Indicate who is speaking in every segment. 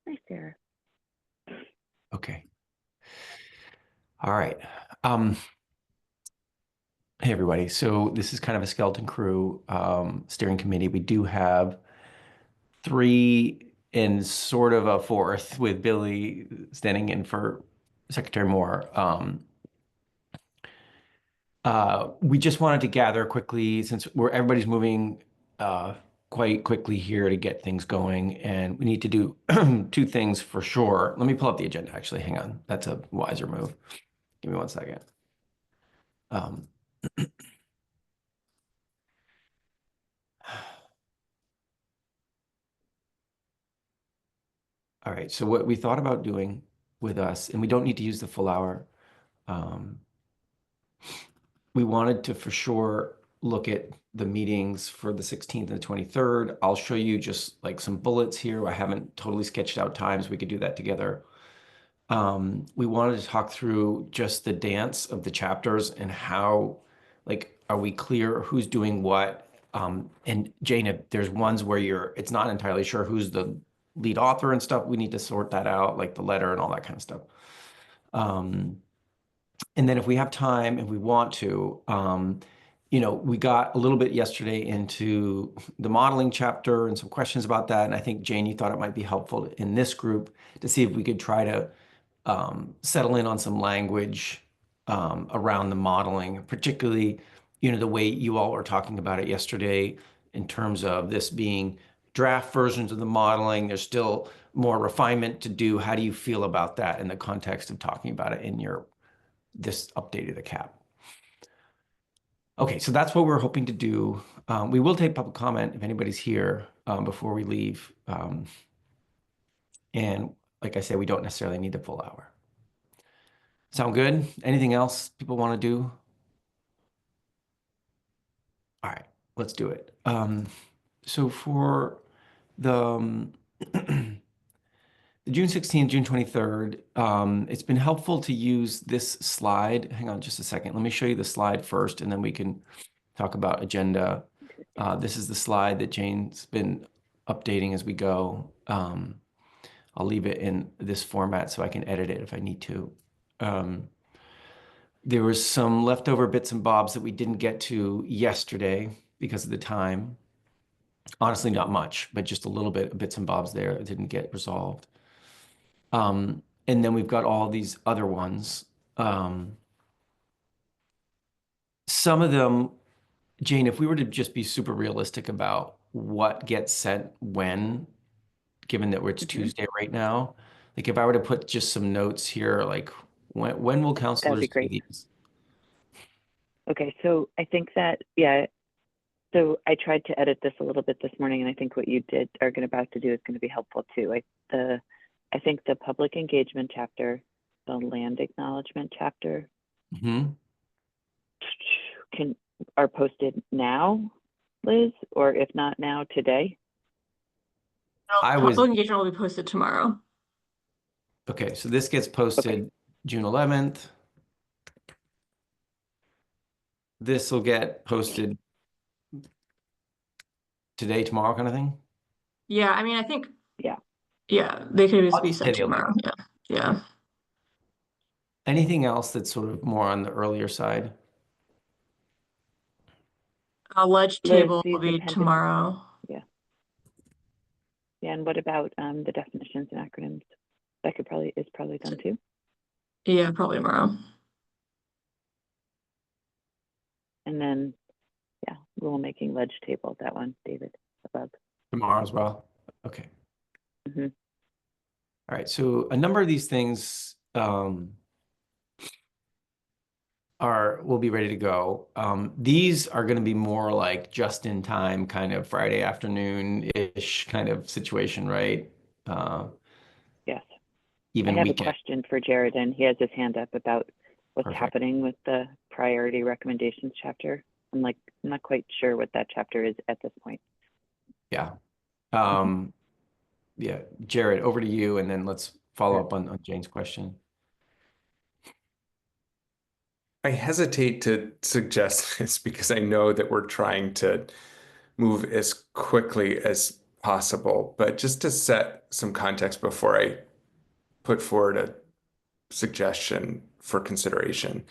Speaker 1: Hi, Sarah.
Speaker 2: Okay. All right. Hey, everybody. So this is kind of a skeleton crew steering committee. We do have three and sort of a fourth with Billy standing in for Secretary Moore. We just wanted to gather quickly since everybody's moving uh, quite quickly here to get things going, and we need to do two things for sure. Let me pull up the agenda, actually. Hang on. That's a wiser move. Give me 1 second. Um, All right, so what we thought about doing with us, and we don't need to use the full hour, um, we wanted to for sure look at the meetings for the 16th and the 23rd. I'll show you just like some bullets here. I haven't totally sketched out times. We could do that together. We wanted to talk through just the dance of the chapters and how, like, are we clear who's doing what? And Jane, if there's ones where it's not entirely sure who's the lead author and stuff, we need to sort that out, like the letter and all that kind of stuff. And then if we have time and we want to, we got a little bit yesterday into the modeling chapter and some questions about that. And I think, Jane, you thought it might be helpful in this group to see if we could try to settle in on some language around the modeling, particularly, the way you all were talking about it yesterday in terms of this being draft versions of the modeling. There's still more refinement to do. How do you feel about that in the context of talking about it in this update of the cap? Okay, so that's what we're hoping to do. We will take public comment if anybody's here before we leave. And like I said, we don't necessarily need the full hour. Sound good? Anything else people want to do? All right, let's do it. So for the, the June 16th, June 23rd, it's been helpful to use this slide. Hang on just a second. Let me show you the slide first, and then we can talk about agenda. This is the slide that Jane's been updating as we go. I'll leave it in this format so I can edit it if I need to. There was some leftover bits and bobs that we didn't get to yesterday because of the time. Honestly, not much, but just a little bit of bits and bobs there that didn't get resolved. And then we've got all these other ones. Some of them, Jane, if we were to just be super realistic about what gets sent when, given that it's Tuesday right now, like if I were to put just some notes here, like when will
Speaker 1: That'd be
Speaker 2: counselors do
Speaker 1: great.
Speaker 2: these?
Speaker 1: Okay, so I think that, yeah, so I tried to edit this a little bit this morning, and I think what you about to do is going to be helpful too. I think the public engagement chapter, the land acknowledgement chapter,
Speaker 2: Mm-hmm.
Speaker 1: are posted now, Liz, or if not now, today.
Speaker 3: Public engagement will be posted tomorrow.
Speaker 2: Okay, so this gets posted
Speaker 1: Okay.
Speaker 2: June 11th. This will get posted today, tomorrow, kind of thing.
Speaker 3: Yeah, I mean, I think,
Speaker 1: Yeah.
Speaker 3: they could
Speaker 2: I'll
Speaker 3: be
Speaker 2: just
Speaker 3: sent
Speaker 2: say the
Speaker 3: tomorrow.
Speaker 2: 11th.
Speaker 3: Yeah, yeah.
Speaker 2: Anything else that's sort of more on the earlier side?
Speaker 3: Ledge
Speaker 1: Liz,
Speaker 3: table will
Speaker 1: these
Speaker 3: be
Speaker 1: appendix.
Speaker 3: tomorrow.
Speaker 1: Yeah. Yeah, and what about the definitions and acronyms? That is probably done too.
Speaker 3: Yeah, probably tomorrow.
Speaker 1: And then, yeah, rulemaking ledge table, that one, David, above.
Speaker 2: Tomorrow as well? Okay.
Speaker 1: Mm-hmm.
Speaker 2: All right, so a number of these things will be ready to go. These are going to be more like just in time kind of Friday afternoon-ish kind of situation, right?
Speaker 1: Yes.
Speaker 2: Even
Speaker 1: I have
Speaker 2: weekend.
Speaker 1: a question for Jared, and he has his hand up about what's
Speaker 2: Perfect.
Speaker 1: happening with the priority recommendations chapter. I'm not quite sure what that chapter is at this point.
Speaker 2: Yeah. Yeah, Jared, over to you, and then let's follow up on Jane's question.
Speaker 4: I hesitate to suggest this because I know that we're trying to move as quickly as possible, but just to set some context before I put forward a suggestion for consideration.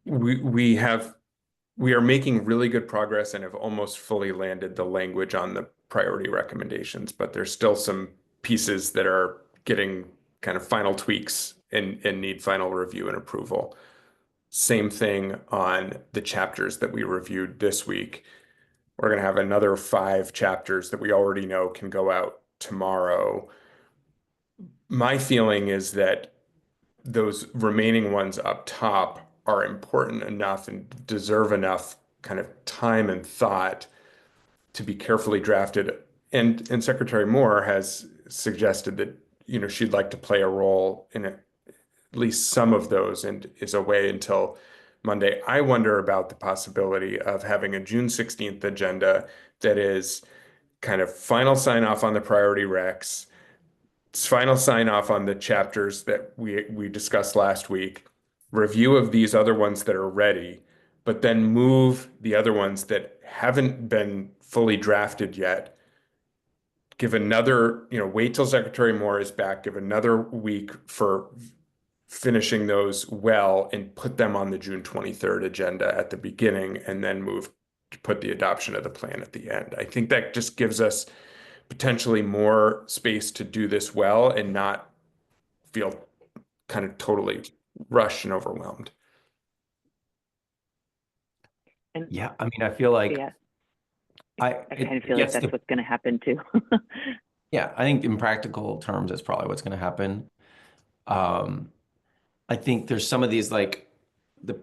Speaker 4: We are making really good progress and have almost fully landed the language on the priority recommendations, but there's still some pieces that are getting kind of final tweaks and need final review and approval. Same thing on the chapters that we reviewed this week. We're going to have another 5 chapters that we already know can go out tomorrow. My feeling is that those remaining ones up top are important enough and deserve enough kind of time and thought to be carefully drafted. And Secretary Moore has suggested that, she'd like to play a role in at least some of those and is away until Monday. I wonder about the possibility of having a June 16th agenda that is kind of final sign off on the priority recs, final sign off on the chapters that we discussed last week, review of these other ones that are ready, but then move the other ones that haven't been fully drafted yet. Give another, wait till Secretary Moore is back, give another week for finishing those well and put them on the June 23rd agenda at the beginning and then move to put the adoption of the plan at the end. I think that just gives us potentially more space to do this well and not feel kind of totally rushed and overwhelmed.
Speaker 1: And
Speaker 2: Yeah, I mean, I feel like
Speaker 1: yeah,
Speaker 2: I
Speaker 1: I kind of feel like that's what's going to happen too.
Speaker 2: yeah, I think in practical terms, that's probably what's going to happen. I think there's some of these like the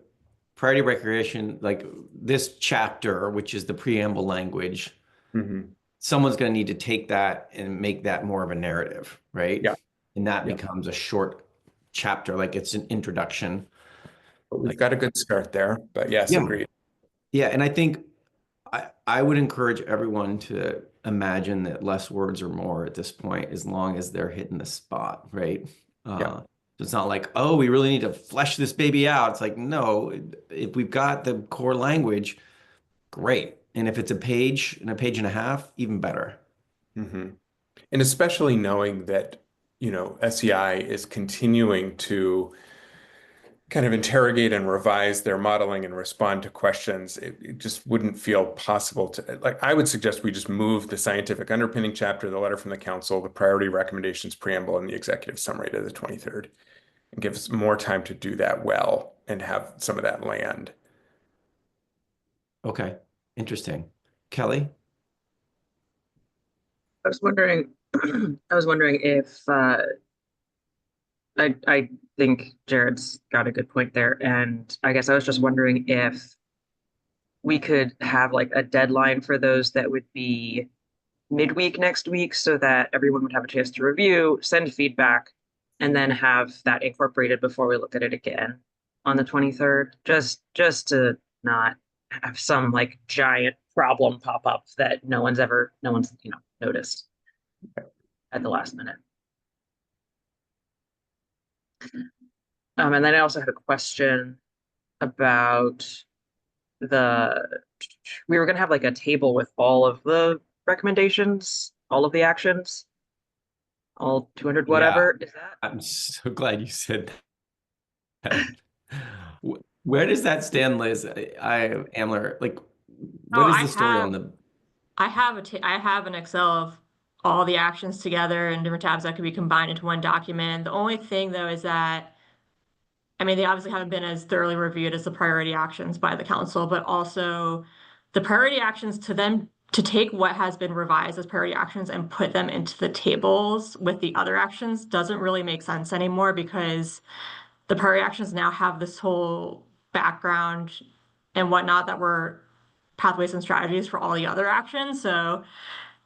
Speaker 2: priority recreation, like this chapter, which is the preamble language.
Speaker 4: Mm-hmm.
Speaker 2: Someone's going to need to take that and make that more of a narrative, right?
Speaker 4: Yeah.
Speaker 2: And that
Speaker 4: Yeah.
Speaker 2: becomes a short chapter, like it's an introduction.
Speaker 4: But we've got a good start there, but yes,
Speaker 2: Yeah.
Speaker 4: agreed.
Speaker 2: Yeah, and I think I would encourage everyone to imagine that less words are more at this point, as long as they're hitting the spot, right?
Speaker 4: Yeah.
Speaker 2: It's not like, oh, we really need to flesh this baby out. It's like, no, if we've got the core language, great. And if it's a page and a half, even better.
Speaker 4: Mm-hmm. And especially knowing that, SEI is continuing to kind of interrogate and revise their modeling and respond to questions, it just wouldn't feel possible to, like, I would suggest we just move the scientific underpinning chapter, the letter from the council, the priority recommendations preamble, and the executive summary to the 23rd, and give us more time to do that well and have some of that land.
Speaker 2: Okay, interesting. Kelly?
Speaker 3: I was wondering, I was wondering if I think Jared's got a good point there, and I guess I was just wondering if we could have like a deadline for those that would be midweek next week so that everyone would have a chance to review, send feedback, and then have that incorporated before we look at it again on the 23rd. Just to not have some like giant problem pop up that no one's noticed at the last minute. And then I also had a question about we were going to have like a table with all of the recommendations, all of the actions, all 200 whatever. Is that?
Speaker 2: I'm so glad you said that. Where does that stand, Liz? Amler, like, what is the story on the?
Speaker 3: I have an Excel of all the actions together in different tabs that could be combined into one document. The only thing though is that, I mean, they obviously haven't been as thoroughly reviewed as the priority actions by the council, but also the priority actions to take what has been revised as priority actions and put them into the tables with the other actions doesn't really make sense anymore, because the priority actions now have this whole background and whatnot that were pathways and strategies for all the other actions. So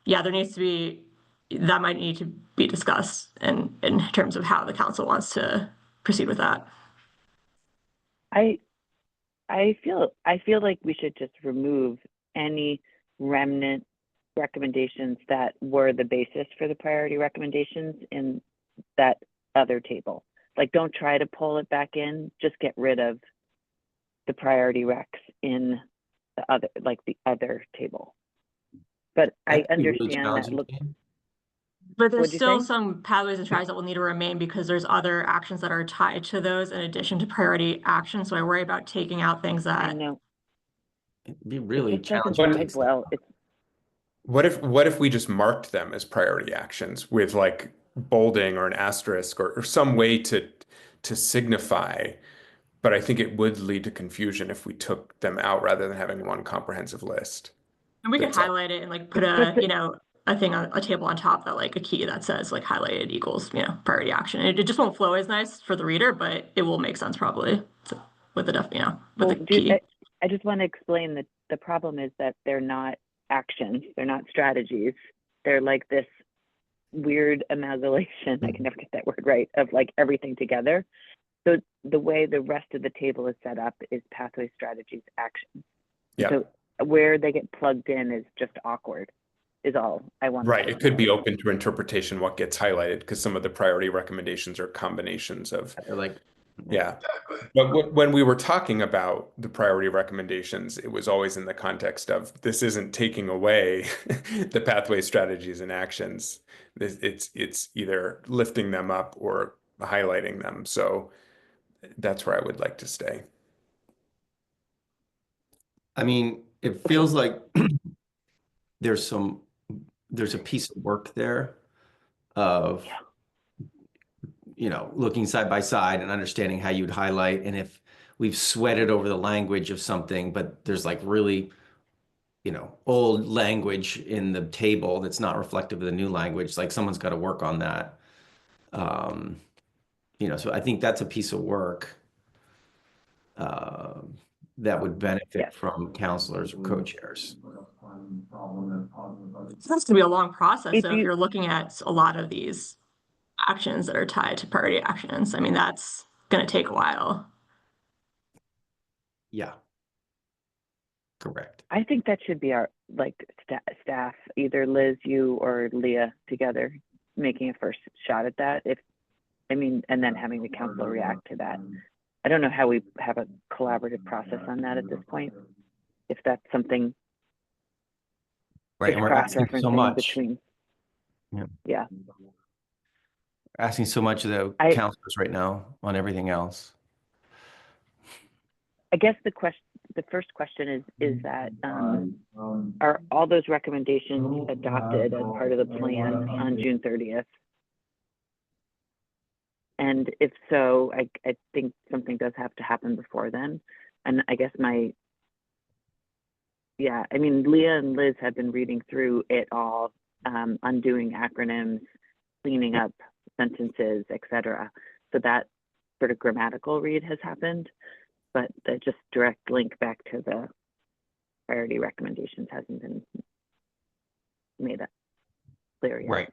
Speaker 3: yeah, that might need to be discussed in terms of how the council wants to proceed with that.
Speaker 1: I feel like we should just remove any remnant recommendations that were the basis for the priority recommendations in that other table. Like, don't try to pull it back in, just get rid of the priority recs in the other table. but I
Speaker 2: That could be really
Speaker 1: understand that.
Speaker 2: challenging,
Speaker 1: Look,
Speaker 2: Jane.
Speaker 3: But there's
Speaker 1: What'd you
Speaker 3: still
Speaker 1: say?
Speaker 3: some pathways and strategies that will need to remain because there's other actions that are tied to those in addition to priority action. So I worry about taking out things
Speaker 1: I
Speaker 3: that,
Speaker 1: know
Speaker 2: It'd be
Speaker 1: it
Speaker 2: really
Speaker 1: just doesn't
Speaker 2: challenging to
Speaker 1: slide
Speaker 2: take stuff
Speaker 1: well.
Speaker 2: out.
Speaker 1: It's
Speaker 4: What if we just marked them as priority actions with like bolding or an asterisk or some way to signify, but I think it would lead to confusion if we took them out rather than having one comprehensive list.
Speaker 3: and we could
Speaker 4: That's all.
Speaker 3: highlight it and like put
Speaker 1: but
Speaker 3: a thing on a table on top that like a key that says like highlighted equals, priority action. It just won't flow as nice for the reader, but it will make sense probably with the with
Speaker 1: well,
Speaker 3: the key.
Speaker 1: I just want to explain that the problem is that they're not actions, they're not strategies. They're like this weird amalgamation, I can never get that word right, of like everything together. So the way the rest of the table is set up is pathway, strategies, action.
Speaker 4: Yeah.
Speaker 1: So where they get plugged in is just awkward, is all I want to
Speaker 4: Right.
Speaker 1: say.
Speaker 4: It could be open to interpretation what gets highlighted because some of the priority recommendations are combinations of,
Speaker 2: They're like,
Speaker 4: yeah. But when we were talking about the priority recommendations, it was always in the context of this isn't taking away the pathway strategies and actions. It's either lifting them up or highlighting them. So that's where I would like to stay.
Speaker 2: I mean, it feels like there's a piece of work there of, looking side by side and understanding how you'd highlight. And if we've sweated over the language of something, but there's like really, old language in the table that's not reflective of the new language, like someone's got to work on that. So I think that's a piece of work that would benefit
Speaker 1: Yes.
Speaker 2: from counselors or co-chairs.
Speaker 3: So that's gonna be a long process.
Speaker 1: If
Speaker 3: So if
Speaker 1: you-
Speaker 3: you're looking at a lot of these actions that are tied to priority actions, I mean, that's gonna take a while.
Speaker 2: Yeah. Correct.
Speaker 1: I think that should be our staff, either Liz, you, or Leah together, making a first shot at that. And then having the council react to that. I don't know how we have a collaborative process on that at this point. If that's something
Speaker 2: Right. And we're asking so
Speaker 1: cross-referencing
Speaker 2: much.
Speaker 1: between. Yeah.
Speaker 2: Asking so much of the counselors right now on everything else.
Speaker 1: I guess the first question is that are all those recommendations adopted as part of the plan on June 30th? And if so, I think something does have to happen before then. And I guess Leah and Liz have been reading through it all, undoing acronyms, cleaning up sentences, etc. So that sort of grammatical read has happened, but the just direct link back to the priority recommendations hasn't been made up clear yet.
Speaker 2: Right.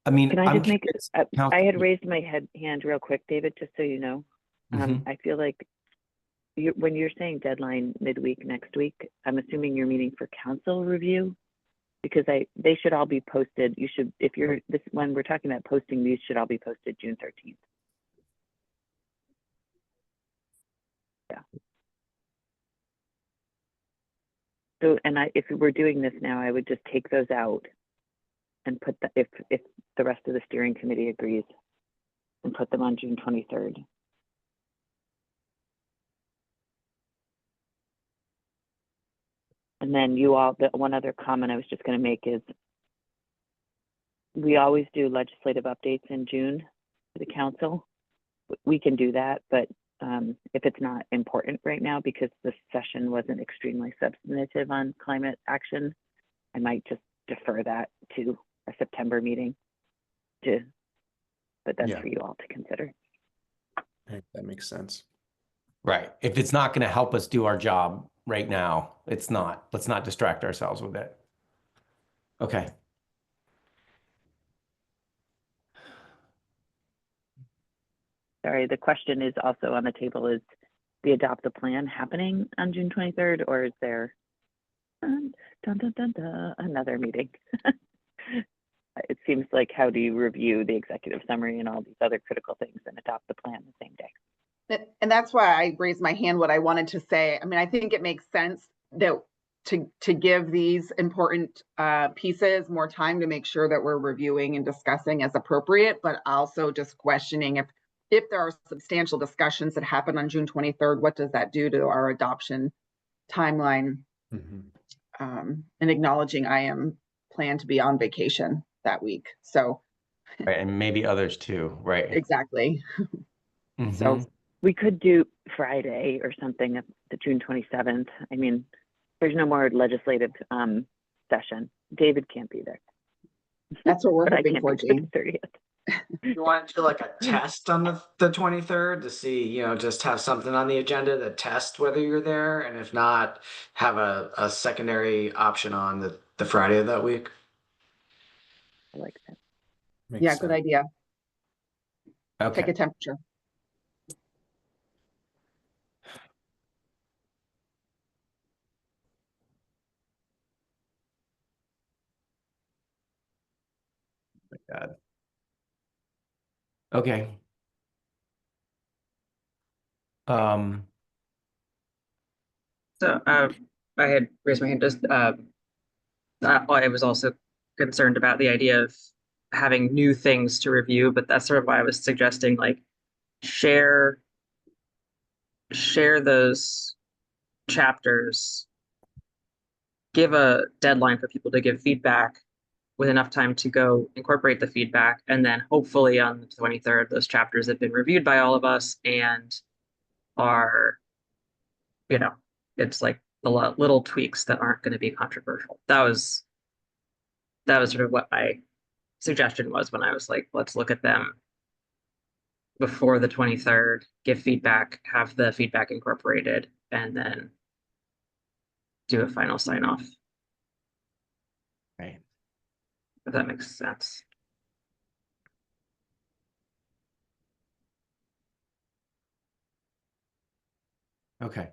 Speaker 2: I mean,
Speaker 1: Can I just make,
Speaker 2: Council-
Speaker 1: I had raised my hand real quick, David, just so you know. I feel like when you're saying deadline midweek next week, I'm assuming you're meeting for council review, because they should all be posted. When we're talking about posting, these should all be posted June 13th. Yeah. So, and if we're doing this now, I would just take those out and put if the rest of the steering committee agrees, and put them on June 23rd. And then the one other comment I was just going to make is we always do legislative updates in June to the council. We can do that, but if it's not important right now because the session wasn't extremely substantive on climate action, I might just defer that to a September meeting but that's for you all to consider.
Speaker 4: That makes sense.
Speaker 2: Right. If it's not going to help us do our job right now, it's not. Let's not distract ourselves with it. Okay.
Speaker 1: Sorry, the question is also on the table, is the adopt the plan happening on June 23rd, or is there another meeting? It seems like, how do you review the executive summary and all these other critical things and adopt the plan the same day?
Speaker 5: And that's why I raised my hand. What I wanted to say, I mean, I think it makes sense that to give these important pieces more time to make sure that we're reviewing and discussing as appropriate, but also just questioning if there are substantial discussions that happen on June 23rd, what does that do to our adoption timeline? And acknowledging I am planned to be on vacation that week. So
Speaker 2: Right, and maybe others too, right?
Speaker 5: exactly.
Speaker 2: Mhm.
Speaker 5: So
Speaker 1: We could do Friday or something, the June 27th. I mean, there's no more legislative session. David can't be there,
Speaker 5: that's what we're
Speaker 1: but I
Speaker 5: hoping
Speaker 1: can't
Speaker 5: for,
Speaker 1: be there
Speaker 5: Jane.
Speaker 1: the 30th.
Speaker 6: You want to do like a test on the 23rd to see, just have something on the agenda to test whether you're there, and if not, have a secondary option on the Friday of that week.
Speaker 1: I like that.
Speaker 5: Yeah, good idea.
Speaker 2: Okay.
Speaker 5: Take a temperature.
Speaker 2: God. Okay.
Speaker 7: So I had raised my hand just I was also concerned about the idea of having new things to review, but that's sort of why I was suggesting like share those chapters, give a deadline for people to give feedback with enough time to go incorporate the feedback, and then hopefully on the 23rd those chapters have been reviewed by all of us and are, it's like the little tweaks that aren't going to be controversial. That was sort of what my suggestion was when I was like, let's look at them before the 23rd, give feedback, have the feedback incorporated, and then do a final sign off.
Speaker 2: Right.
Speaker 7: If that makes sense.
Speaker 2: Okay.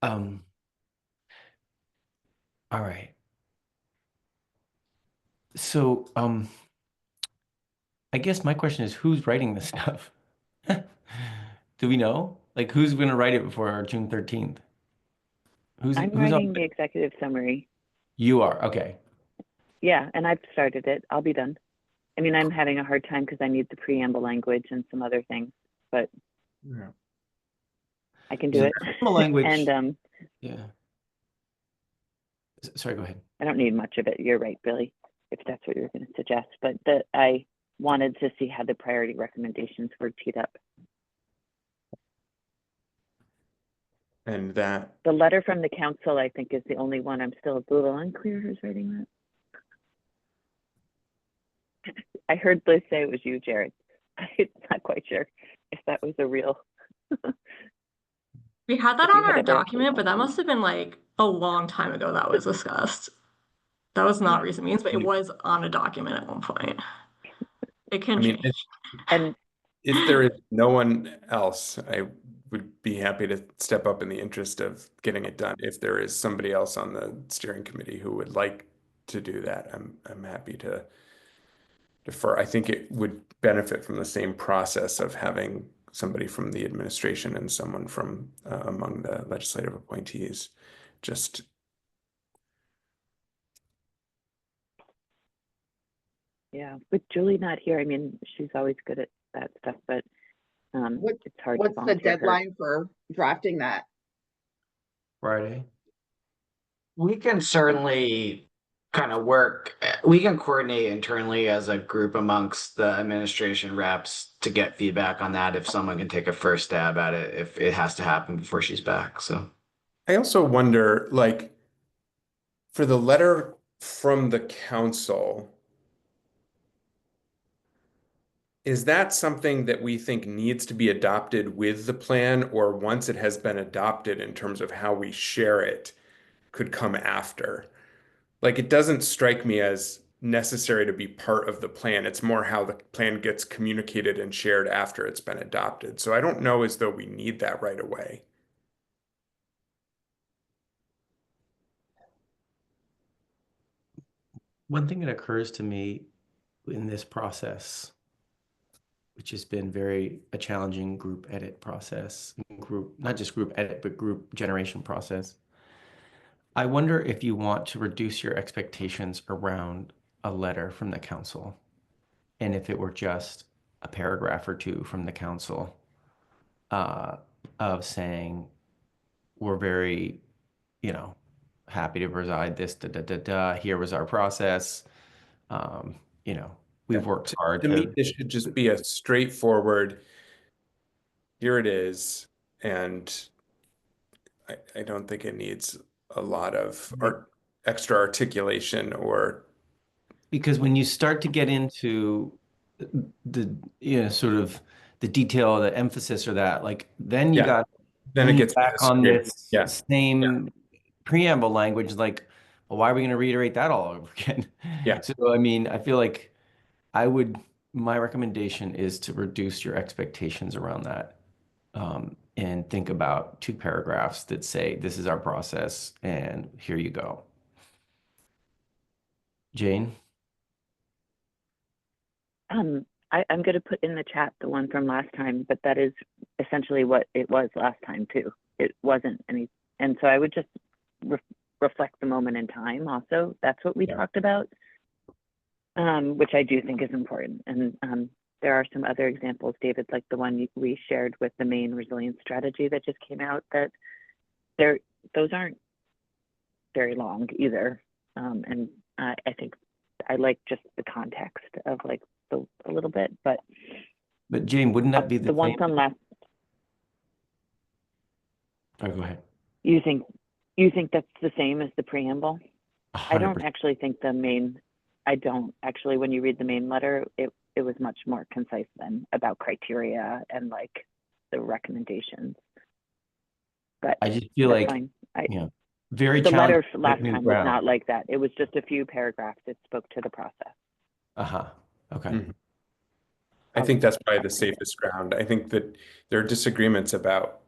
Speaker 2: All right. So, I guess my question is, who's writing this stuff? Do we know? Like, who's going to write it before our June 13th?
Speaker 1: I'm
Speaker 2: who's
Speaker 1: writing the executive summary.
Speaker 2: You are, okay.
Speaker 1: Yeah, and I've started it. I'll be done. I mean, I'm having a hard time because I need the preamble language and some other things, but
Speaker 4: Yeah.
Speaker 1: I can do
Speaker 2: So
Speaker 1: it.
Speaker 2: preamble language-
Speaker 1: And
Speaker 2: Yeah. Sorry, go ahead.
Speaker 1: I don't need much of it. You're right, Billy, if that's what you're going to suggest. But I wanted to see how the priority recommendations were teed up.
Speaker 4: And that,
Speaker 1: The letter from the council, I think, is the only one I'm still a little unclear who's writing that. I heard Liz say it was you, Jared. I'm not quite sure if that was a real.
Speaker 3: We had that
Speaker 1: If you
Speaker 3: on
Speaker 1: had
Speaker 3: our
Speaker 1: ever actually
Speaker 3: document, but that
Speaker 1: talked to
Speaker 3: must have been like a long time ago that was discussed. That was not recent meetings, but it was on a document at one point. It can
Speaker 4: I mean,
Speaker 3: change.
Speaker 1: And
Speaker 4: if there is no one else, I would be happy to step up in the interest of getting it done. If there is somebody else on the steering committee who would like to do that, I'm happy to defer. I think it would benefit from the same process of having somebody from the administration and someone from among the legislative appointees. Just
Speaker 1: yeah, with Julie not here, I mean, she's always good at that stuff, but it's hard to
Speaker 5: What's the
Speaker 1: volunteer her.
Speaker 5: deadline for drafting that?
Speaker 2: Friday.
Speaker 6: We can certainly kind of we can coordinate internally as a group amongst the administration reps to get feedback on that if someone can take a first stab at it, if it has to happen before she's back. So
Speaker 4: I also wonder, like, for the letter from the council, is that something that we think needs to be adopted with the plan, or once it has been adopted in terms of how we share it, could come after? Like, it doesn't strike me as necessary to be part of the plan. It's more how the plan gets communicated and shared after it's been adopted. So I don't know as though we need that right away.
Speaker 2: One thing that occurs to me in this process, which has been a challenging group edit process, group, not just group edit, but group generation process. I wonder if you want to reduce your expectations around a letter from the council, and if it were just a paragraph or two from the council uh, of saying, we're very, you know, happy to preside this, da, da, da, da, here was our process. You know, we've worked hard
Speaker 4: To me, this should just be a straightforward, here it is, and I don't think it needs a lot of extra articulation or
Speaker 2: because when you start to get into the, you know, sort of the detail, the emphasis or that, like, then you
Speaker 4: Yeah.
Speaker 2: got
Speaker 4: then it
Speaker 2: lean
Speaker 4: gets
Speaker 2: back on this
Speaker 4: Yeah.
Speaker 2: same preamble language, like, well, why are we going to reiterate that all over again?
Speaker 4: Yeah.
Speaker 2: So, I mean, I feel like my recommendation is to reduce your expectations around that. And think about 2 paragraphs that say, this is our process and here you go. Jane?
Speaker 1: I'm going to put in the chat the one from last time, but that is essentially what it was last time too. It wasn't any, and so I would just reflect the moment in time also. That's what we talked about, which I do think is important. And there are some other examples, David, like the one we shared with the Maine resilience strategy that just came out, that those aren't very long either. And I think I like just the context of like a little bit, but
Speaker 2: Jane, wouldn't that be
Speaker 1: the one
Speaker 2: same?
Speaker 1: from last,
Speaker 2: Oh, go ahead.
Speaker 1: you think that's the same as the preamble?
Speaker 2: 100%.
Speaker 1: I don't actually think when you read the main letter, it was much more concise than about criteria and like the recommendations. But
Speaker 2: I just feel
Speaker 1: that's
Speaker 2: like,
Speaker 1: fine.
Speaker 2: very
Speaker 1: The letter
Speaker 2: challenging
Speaker 1: last
Speaker 2: new
Speaker 1: time was
Speaker 2: ground.
Speaker 1: not like that. It was just a few paragraphs that spoke to the process.
Speaker 2: Okay.
Speaker 4: Mhm. I think that's probably the safest ground. I think that there are disagreements about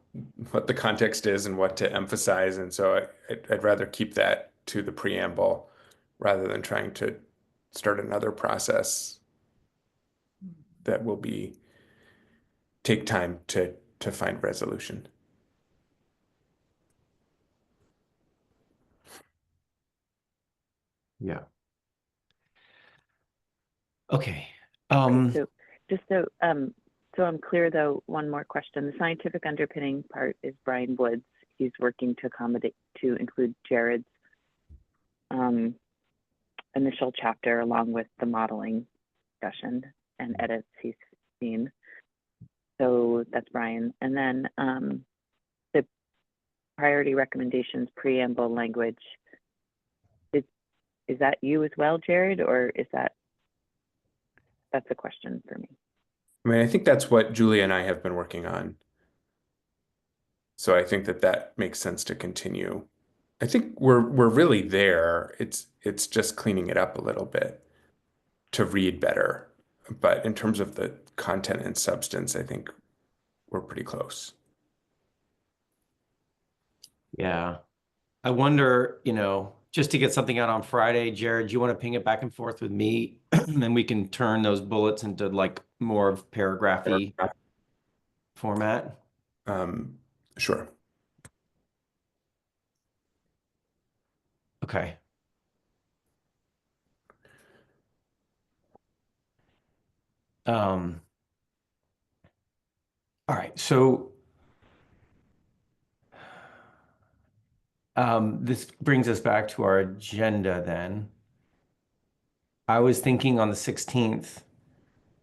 Speaker 4: what the context is and what to emphasize. And so I'd rather keep that to the preamble rather than trying to start another process that will take time to find resolution.
Speaker 2: Yeah. Okay.
Speaker 1: So just so I'm clear though, one more question. The scientific underpinning part is Brian Woods. He's working to include Jared's initial chapter along with the modeling discussion and edits he's seen. So that's Brian. And then the priority recommendations preamble language, is that you as well, Jared, or is that's a question for me?
Speaker 4: I mean, I think that's what Julia and I have been working on. So I think that makes sense to continue. I think we're really there. It's just cleaning it up a little bit to read better. But in terms of the content and substance, I think we're pretty close.
Speaker 2: Yeah. I wonder, just to get something out on Friday, Jared, do you want to ping it back and forth with me? And then we can turn those bullets into like more of paragraphy format.
Speaker 4: Sure.
Speaker 2: Okay. All right. So this brings us back to our agenda then. I was thinking on the 16th,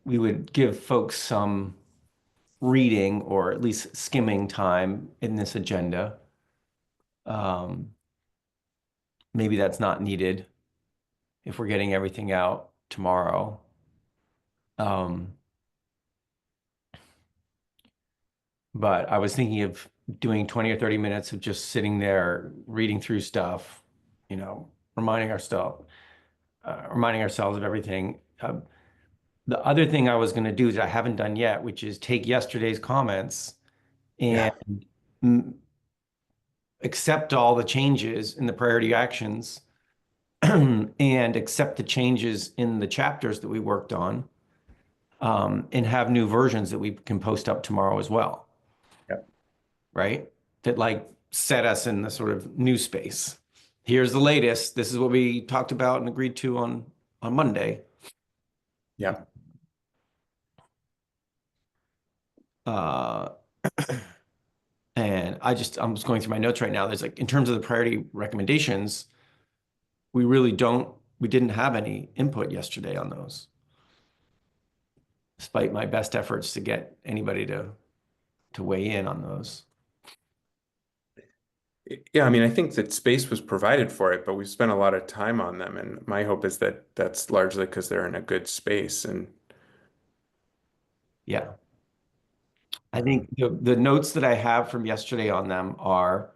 Speaker 2: we would give folks some reading or at least skimming time in this agenda. Maybe that's not needed if we're getting everything out tomorrow. But I was thinking of doing 20 or 30 minutes of just sitting there reading through stuff, reminding ourselves of everything. The other thing I was going to do that I haven't done yet, which is take yesterday's comments and accept all the changes in the priority actions and accept the changes in the chapters that we worked on, and have new versions that we can post up tomorrow as well.
Speaker 4: Yep.
Speaker 2: right? That like set us in the sort of new space. Here's the latest. This is what we talked about and agreed to on Monday.
Speaker 4: Yeah.
Speaker 2: And I'm just going through my notes right now. There's like, in terms of the priority recommendations, we didn't have any input yesterday on those, despite my best efforts to get anybody to weigh in on those.
Speaker 4: Yeah, I mean, I think that space was provided for it, but we spent a lot of time on them, and my hope is that that's largely because they're in a good space. And
Speaker 2: Yeah. I think the notes that I have from yesterday on them are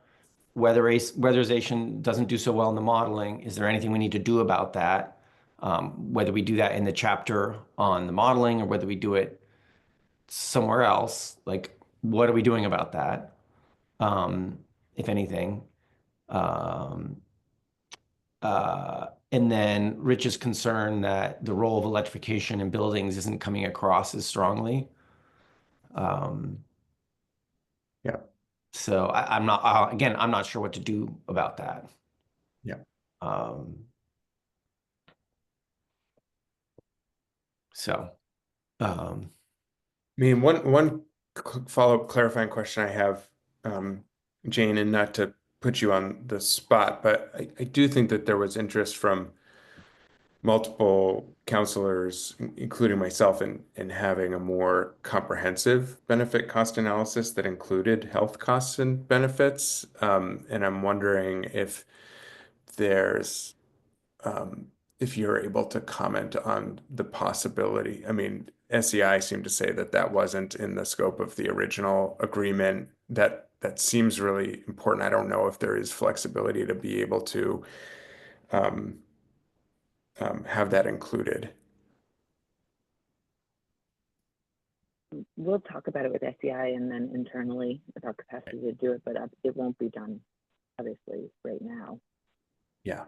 Speaker 2: weatherization doesn't do so well in the modeling. Is there anything we need to do about that? Whether we do that in the chapter on the modeling or whether we do it somewhere else, like what are we doing about that? If anything. And then Rich's concern that the role of electrification in buildings isn't coming across as strongly.
Speaker 4: yeah,
Speaker 2: So I'm not, again, I'm not sure what to do about that.
Speaker 4: yeah.
Speaker 2: So,
Speaker 4: I mean, one follow-up clarifying question I have, Jane, and not to put you on the spot, but I do think that there was interest from multiple counselors, including myself, in having a more comprehensive benefit cost analysis that included health costs and benefits. And I'm wondering there's if you're able to comment on the possibility. I mean, SEI seemed to say that that wasn't in the scope of the original agreement. That seems really important. I don't know if there is flexibility to be able to um, have that included.
Speaker 1: We'll talk about it with SEI and then internally about capacity to do it, but it won't be done, obviously, right now.
Speaker 4: Yeah.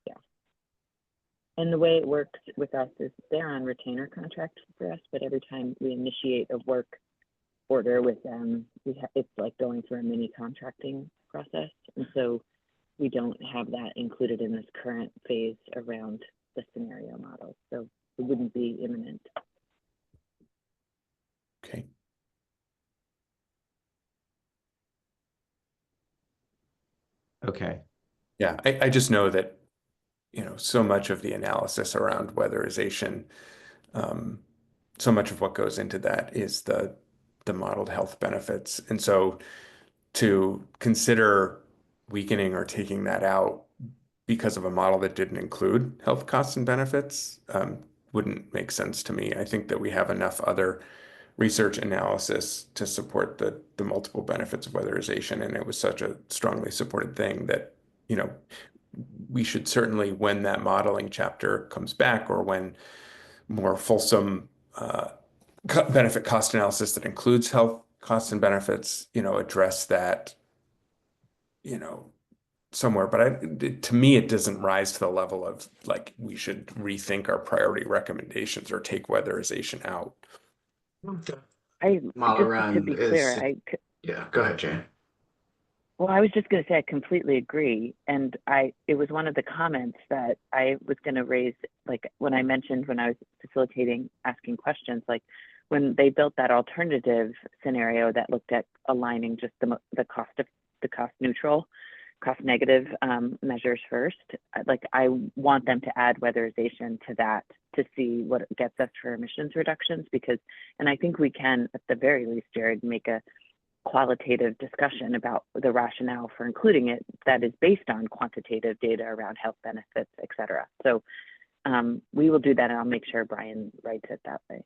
Speaker 1: Yeah. And the way it works with us is they're on retainer contract for us, but every time we initiate a work order with them, it's like going through a mini contracting process. And so we don't have that included in this current phase around the scenario model. So it wouldn't be imminent.
Speaker 4: Okay.
Speaker 2: okay.
Speaker 4: Yeah, I just know that, so much of the analysis around weatherization, so much of what goes into that is the modeled health benefits. And so to consider weakening or taking that out because of a model that didn't include health costs and benefits wouldn't make sense to me. I think that we have enough other research analysis to support the multiple benefits of weatherization, and it was such a strongly supported thing that, we should certainly, when that modeling chapter comes back or when more fulsome benefit cost analysis that includes health costs and benefits, address that, somewhere. But to me, it doesn't rise to the level of like we should rethink our priority recommendations or take weatherization out.
Speaker 6: Model
Speaker 1: Just
Speaker 6: run
Speaker 1: to be
Speaker 6: is,
Speaker 1: clear,
Speaker 6: yeah, go ahead, Jane.
Speaker 1: well, I was just going to say I completely agree, and it was one of the comments that I was going to raise, like when I mentioned when I was facilitating asking questions, like when they built that alternative scenario that looked at aligning just the cost neutral, cost negative measures first. Like I want them to add weatherization to that to see what it gets us for emissions reductions, because, and I think we can at the very least, Jared, make a qualitative discussion about the rationale for including it that is based on quantitative data around health benefits, et cetera. So we will do that, and I'll make sure Brian writes it that way.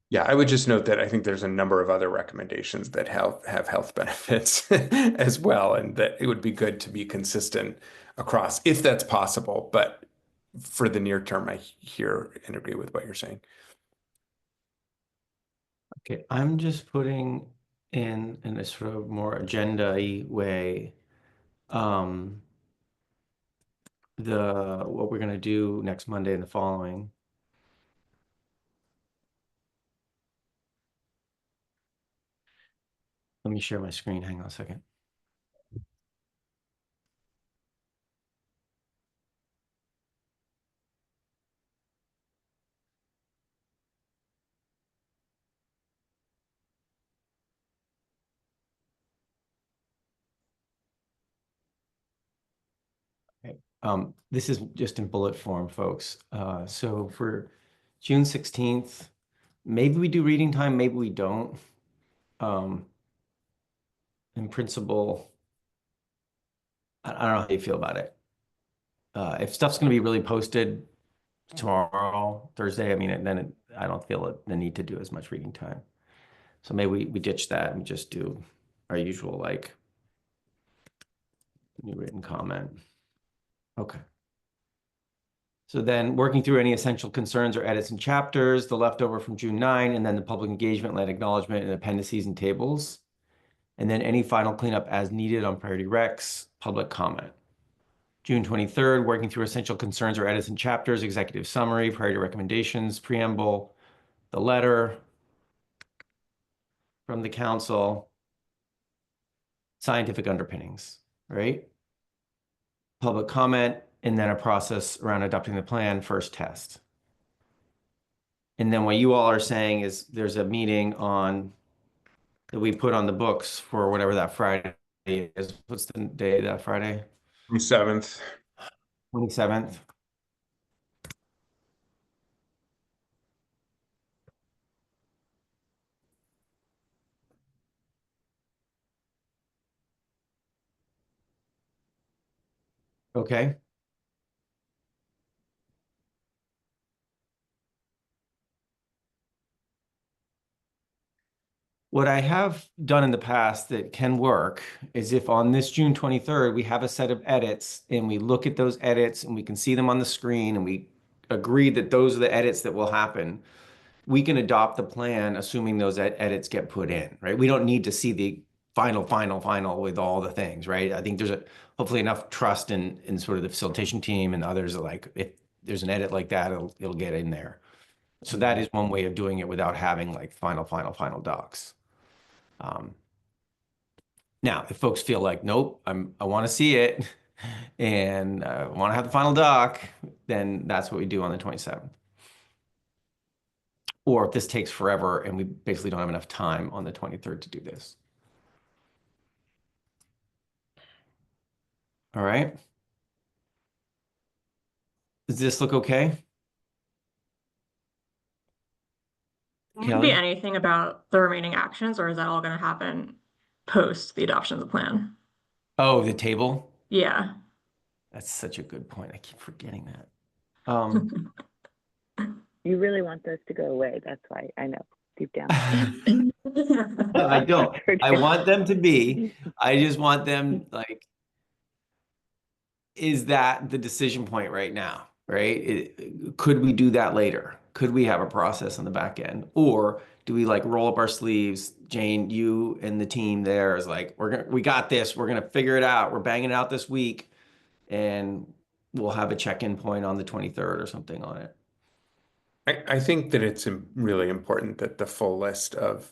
Speaker 4: Yeah, I would just note that I think there's a number of other recommendations that have health benefits as well, and that it would be good to be consistent across if that's possible. But for the near term, I hear and agree with what you're saying.
Speaker 2: Okay, I'm just putting in a sort of more agenda-y way what we're going to do next Monday and the following. Let me share my screen. Hang on a second. Okay. This is just in bullet form, folks. So for June 16th, maybe we do reading time, maybe we don't. In principle, I don't know how you feel about it. If stuff's going to be really posted tomorrow, Thursday, I mean, then I don't feel the need to do as much reading time. So maybe we ditch that and just do our usual, like, new written comment. Okay. So then working through any essential concerns or edits and chapters, the leftover from June 9, and then the public engagement-led acknowledgement and appendices and tables. And then any final cleanup as needed on priority recs, public comment. June 23rd, working through essential concerns or edits and chapters, executive summary, priority recommendations, preamble, the letter from the council, scientific underpinnings, right? Public comment, and then a process around adopting the plan, first test. And then what you all are saying is there's a meeting on that we put on the books for whatever that Friday is. What's the day that Friday?
Speaker 4: 7th.
Speaker 2: 27th. Okay. What I have done in the past that can work is if on this June 23rd, we have a set of edits and we look at those edits and we can see them on the screen and we agree that those are the edits that will happen, we can adopt the plan assuming those edits get put in, right? We don't need to see the final with all the things, right? I think there's hopefully enough trust in sort of the facilitation team and others that, like, if there's an edit like that, it'll get in there. So that is one way of doing it without having like final docs. Now, if folks feel like, nope, I want to see it and I want to have the final doc, then that's what we do on the 27th. Or if this takes forever and we basically don't have enough time on the 23rd to do this. All right. Does this look okay?
Speaker 3: Would there be anything about the remaining actions, or is that all going to happen post the adoption of the plan?
Speaker 2: Oh, the table?
Speaker 3: Yeah.
Speaker 2: That's such a good point. I keep forgetting that.
Speaker 1: You really want those to go away. That's why I know deep down.
Speaker 2: No, I don't. I want them to be. I just want them, like, is that the decision point right now, right? Could we do that later? Could we have a process on the back end? Or do we like roll up our sleeves? Jane, you and the team there is like, we got this. We're gonna figure it out. We're banging it out this week, and we'll have a check-in point on the 23rd or something on it.
Speaker 4: I think that it's really important that the full list of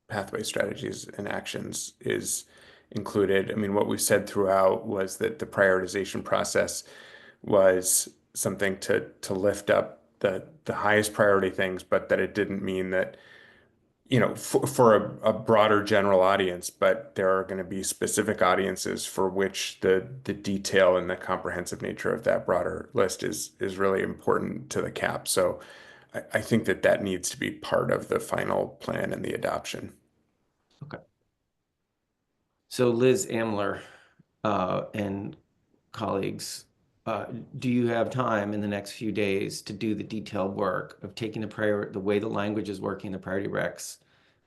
Speaker 4: pathway strategies and actions is included. I mean, what we've said throughout was that the prioritization process was something to lift up the highest priority things, but that it didn't mean that, you know, for a broader general audience, but there are going to be specific audiences for which the detail and the comprehensive nature of that broader list is really important to the CAP. So I think that needs to be part of the final plan and the adoption.
Speaker 2: Okay. So Liz Amler and colleagues, do you have time in the next few days to do the detailed work of taking the way the language is working, the priority recs,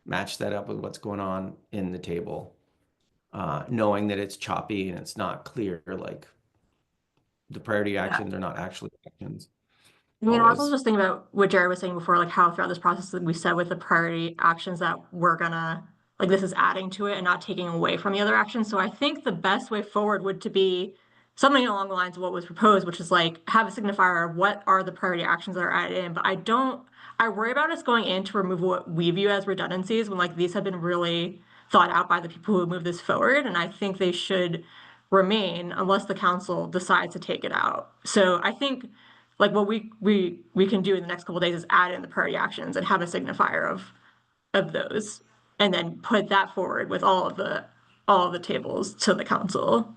Speaker 2: match that up with what's going on in the table, knowing that it's choppy and it's not clear, like the priority actions are not actually actions.
Speaker 3: I mean, I was
Speaker 2: Always.
Speaker 3: also just thinking about what Jared was saying before, like how throughout this process that we said with the priority actions that we're gonna, like this is adding to it and not taking away from the other actions. So I think the best way forward would to be something along the lines of what was proposed, which is like have a signifier of what are the priority actions that are added in. But I worry about us going in to remove what we view as redundancies when like these have been really thought out by the people who move this forward, and I think they should remain unless the council decides to take it out. So I think like what we can do in the next couple of days is add in the priority actions and have a signifier of those, and then put that forward with all of the tables to the council.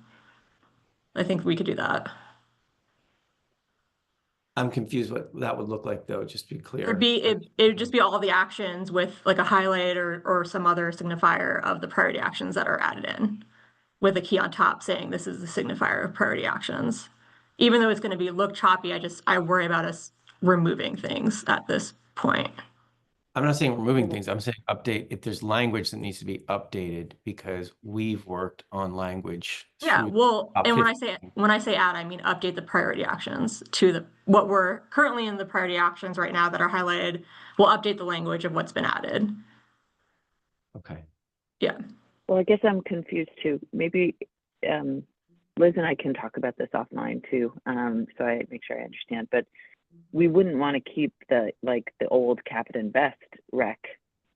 Speaker 3: I think we could do that.
Speaker 2: I'm confused what that would look like, though, just to be clear.
Speaker 3: It would just be all the actions with like a highlight or some other signifier of the priority actions that are added in, with a key on top saying this is the signifier of priority actions. Even though it's going to look choppy, I worry about us removing things at this point.
Speaker 2: I'm not saying removing things. I'm saying update if there's language that needs to be updated because we've worked on language.
Speaker 3: Yeah,
Speaker 2: through
Speaker 3: well,
Speaker 2: top
Speaker 3: and
Speaker 2: 15.
Speaker 3: when I say add, I mean update the priority actions to what we're currently in the priority actions right now that are highlighted. We'll update the language of what's been added.
Speaker 2: Okay.
Speaker 3: Yeah.
Speaker 1: Well, I guess I'm confused too. Maybe Liz and I can talk about this offline too, so I make sure I understand. But we wouldn't want to keep the old Captain Best rec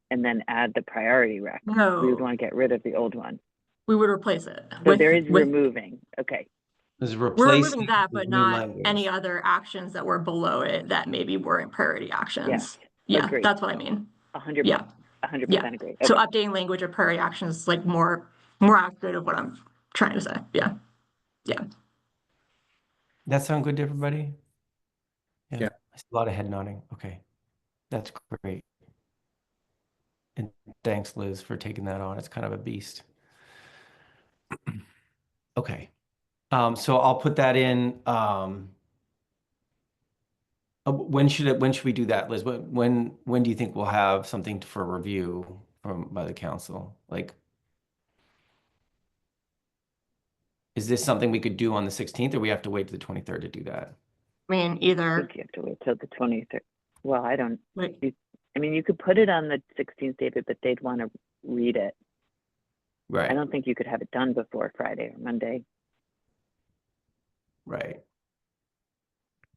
Speaker 1: and then add the priority rec.
Speaker 3: No.
Speaker 1: We would want to get rid of the old one.
Speaker 3: We would replace it.
Speaker 1: So there is removing. Okay.
Speaker 2: There's
Speaker 3: We're
Speaker 2: replacing
Speaker 3: removing that,
Speaker 2: with
Speaker 3: but
Speaker 2: new
Speaker 3: not
Speaker 2: language.
Speaker 3: any other actions that were below it that maybe weren't priority actions.
Speaker 1: Yes.
Speaker 3: Yeah,
Speaker 1: Agreed.
Speaker 3: that's what I mean.
Speaker 1: 100%.
Speaker 3: Yeah.
Speaker 1: 100% agree. Okay.
Speaker 3: So updating language of priority actions is like more accurate of what I'm trying to say. Yeah. Yeah.
Speaker 2: That sound good to everybody?
Speaker 4: Yeah.
Speaker 2: I see a lot of head nodding. Okay. That's great. And thanks, Liz, for taking that on. It's kind of a beast. Okay. So I'll put that in. When should we do that, Liz? When do you think we'll have something for review by the council? Like, is this something we could do on the 16th, or we have to wait to the 23rd to do that?
Speaker 3: I mean,
Speaker 1: I
Speaker 3: either.
Speaker 1: think you have to wait till the 23rd. Well, I don't.
Speaker 3: Wait.
Speaker 1: I mean, you could put it on the 16th, David, but they'd want to read it.
Speaker 2: Right.
Speaker 1: I don't think you could have it done before Friday or Monday.
Speaker 2: Right.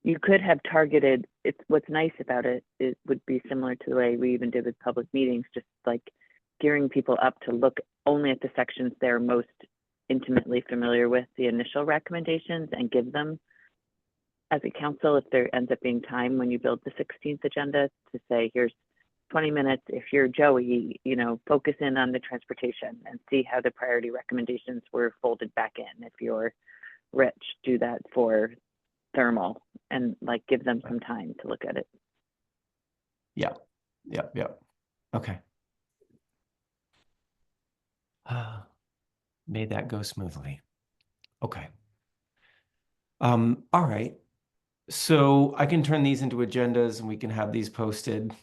Speaker 1: You could have targeted. It's what's nice about it. It would be similar to the way we even did with public meetings, just like gearing people up to look only at the sections they're most intimately familiar with, the initial recommendations, and give them as a council, if there ends up being time when you build the 16th agenda, to say, here's 20 minutes. If you're Joey, focus in on the transportation and see how the priority recommendations were folded back in. If you're Rich, do that for thermal and give them some time to look at it.
Speaker 2: Yeah. Okay. Made that go smoothly. Okay. All right. So I can turn these into agendas and we can have these posted.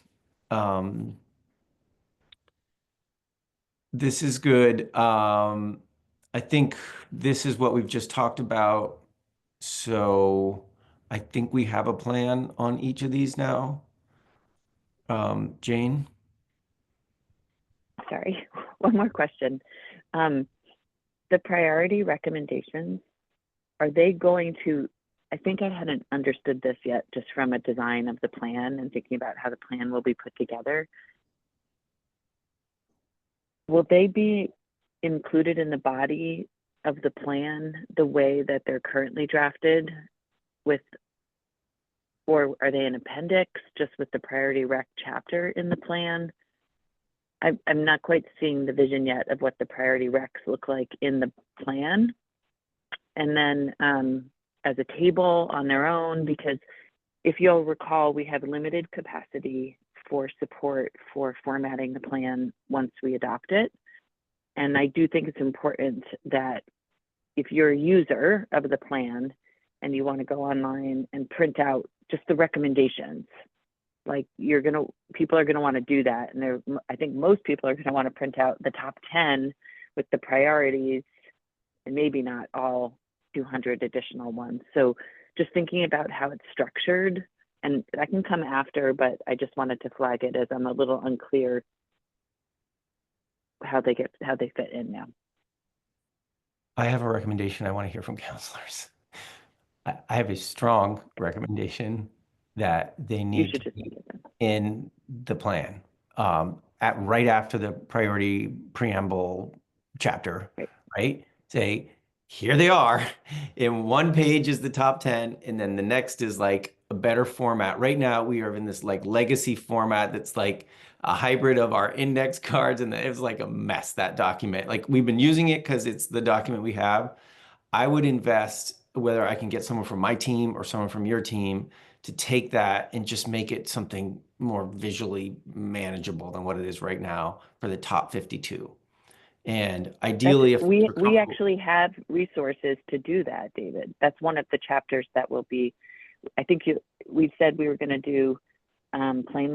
Speaker 2: This is good. I think this is what we've just talked about. So I think we have a plan on each of these now. Jane?
Speaker 1: Sorry, one more question. The priority recommendations, are they going to, I think I hadn't understood this yet, just from a design of the plan and thinking about how the plan will be put together. Will they be included in the body of the plan the way that they're currently drafted or are they an appendix just with the priority rec chapter in the plan? I'm not quite seeing the vision yet of what the priority recs look like in the plan. And then as a table on their own, because if you'll recall, we have limited capacity for support for formatting the plan once we adopt it. And I do think it's important that if you're a user of the plan and you want to go online and print out just the recommendations, people are gonna want to do that. And I think most people are gonna want to print out the top 10 with the priorities and maybe not all 200 additional ones. So just thinking about how it's structured, and that can come after, but I just wanted to flag it as I'm a little unclear how they fit in now.
Speaker 2: I have a recommendation I want to hear from counselors. I have a strong recommendation that they need to be in the plan, right after the priority preamble chapter,
Speaker 1: Right.
Speaker 2: right? Say, here they are. In one page is the top 10, and then the next is like a better format. Right now, we are in this like legacy format that's like a hybrid of our index cards, and it was like a mess, that document. Like, we've been using it because it's the document we have. I would invest, whether I can get someone from my team or someone from your team, to take that and just make it something more visually manageable than what it is right now for the top 52. And ideally, if
Speaker 1: we
Speaker 2: you're comfortable-
Speaker 1: actually have resources to do that, David. That's one of the chapters that will be, I think we said we were going to do plain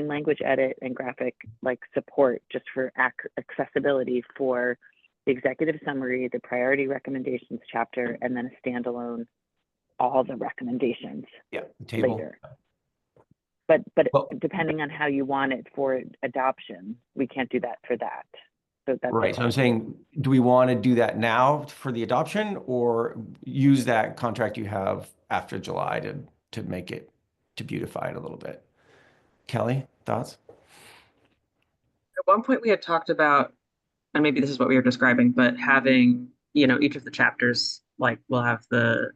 Speaker 1: language edit and graphic like support just for accessibility for the executive summary, the priority recommendations chapter, and then a standalone all the recommendations
Speaker 2: yeah, the table.
Speaker 1: later. But
Speaker 2: Well-
Speaker 1: depending on how you want it for adoption, we can't do that for that. So that's
Speaker 2: Right. So I'm saying, do we want to do that now for the adoption, or use that contract you have after July to make it, to beautify it a little bit? Kelly, thoughts?
Speaker 7: At one point we had talked about, and maybe this is what we were describing, but having, each of the chapters, like we'll have the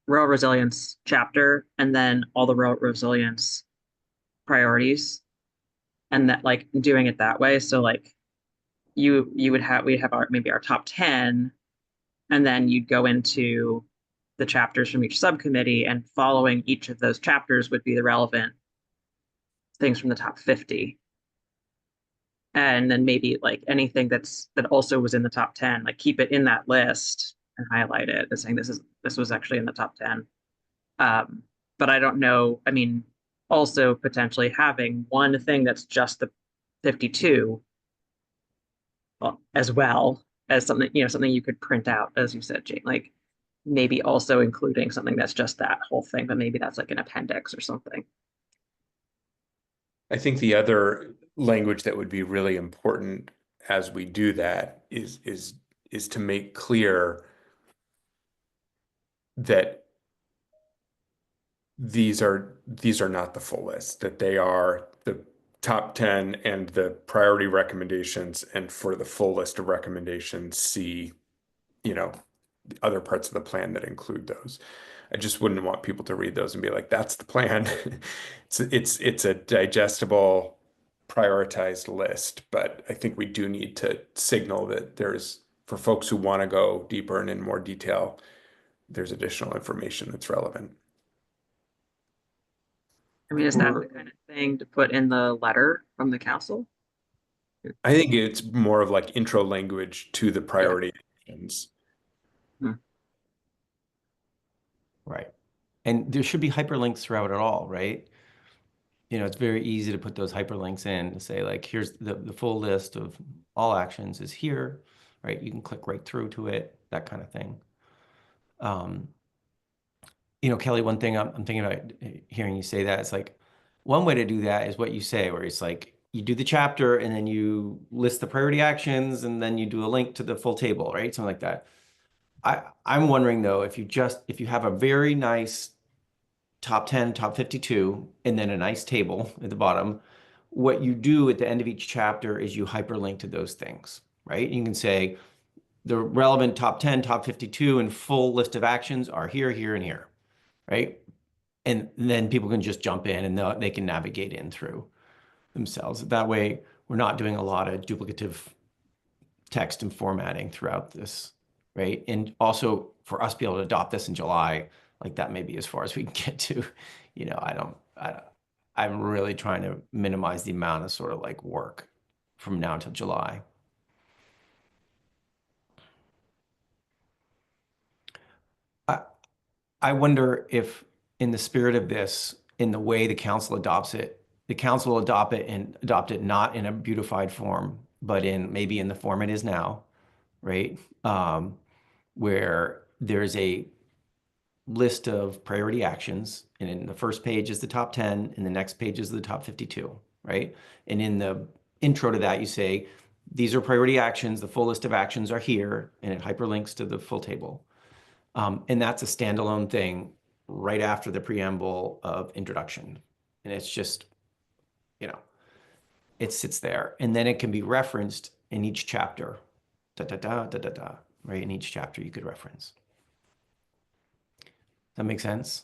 Speaker 7: rural resilience chapter and then all the rural resilience priorities, and that like doing it that way. So like we'd have our top 10, and then you'd go into the chapters from each subcommittee, and following each of those chapters would be the relevant things from the top 50. And then maybe like anything that also was in the top 10, like keep it in that list and highlight it as saying this was actually in the top 10. But I don't know. I mean, also potentially having one thing that's just the 52 as well as something you could print out, as you said, Jane, like maybe also including something that's just that whole thing, but maybe that's like an appendix or something.
Speaker 4: I think the other language that would be really important as we do that is to make clear that these are not the full list, that they are the top 10 and the priority recommendations, and for the full list of recommendations, see, other parts of the plan that include those. I just wouldn't want people to read those and be like, that's the plan. It's a digestible, prioritized list, but I think we do need to signal that for folks who want to go deeper and in more detail, there's additional information that's relevant.
Speaker 7: I mean, is that the kind of thing to put in the letter from the council?
Speaker 4: I think it's more of like intro language to the priority actions.
Speaker 2: Right. And there should be hyperlinks throughout it all, right? It's very easy to put those hyperlinks in to say, like, here's the full list of all actions is here, right? You can click right through to it, that kind of thing. Kelly, one thing I'm thinking about hearing you say that, it's like, one way to do that is what you say, where it's like, you do the chapter and then you list the priority actions and then you do a link to the full table, right? Something like that. I'm wondering though, if you have a very nice top 10, top 52, and then a nice table at the bottom, what you do at the end of each chapter is you hyperlink to those things, right? You can say the relevant top 10, top 52, and full list of actions are here, here, and here, right? And then people can just jump in and they can navigate in through themselves. That way, we're not doing a lot of duplicative text and formatting throughout this, right? And also for us to be able to adopt this in July, like that may be as far as we can get to. I'm really trying to minimize the amount of sort of like work from now until July. I wonder if, in the spirit of this, in the way the council adopts it, the council will adopt it not in a beautified form, but maybe in the form it is now, right? Where there's a list of priority actions, and in the first page is the top 10, and the next page is the top 52, right? And in the intro to that, you say, these are priority actions, the full list of actions are here, and it hyperlinks to the full table. And that's a standalone thing right after the preamble of introduction. And it's just, you know, it sits there. And then it can be referenced in each chapter. Da, da, da, da, da, da. Right? In each chapter you could reference. Does that make sense?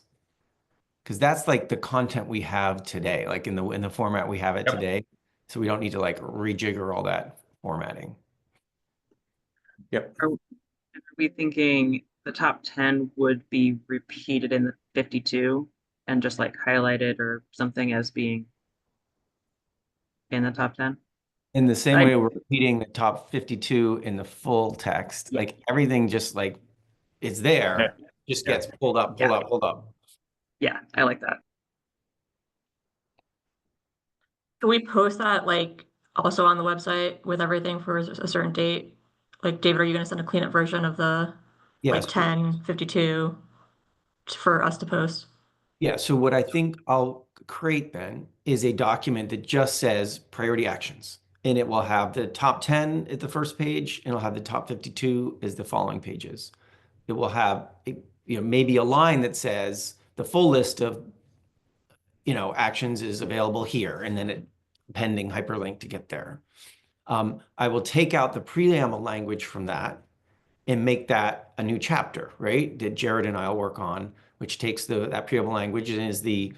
Speaker 2: Because that's like the content we have today, like in the format we have it
Speaker 4: Yep.
Speaker 2: today. So we don't need to like rejigger all that formatting.
Speaker 4: Yep.
Speaker 7: Are we thinking the top 10 would be repeated in the 52 and just like highlighted or something as being in the top 10?
Speaker 2: In the same
Speaker 7: I-
Speaker 2: way we're repeating the top 52 in the full text,
Speaker 7: Yeah.
Speaker 2: like everything just like it's there, just
Speaker 4: Yeah.
Speaker 2: gets pulled up, pulled
Speaker 7: Yeah.
Speaker 2: up, pulled up.
Speaker 7: Yeah, I like that.
Speaker 3: Can we post that like also on the website with everything for a certain date? Like, David, are you gonna send a cleanup version of the
Speaker 2: Yes.
Speaker 3: like 1052 for us to post?
Speaker 2: Yeah. So what I think I'll create then is a document that just says priority actions. And it will have the top 10 at the first page, and it'll have the top 52 as the following pages. It will have, maybe a line that says the full list of, actions is available here, and then pending hyperlink to get there. I will take out the preamble language from that and make that a new chapter, right? That Jared and I'll work on, which takes that preamble language and is the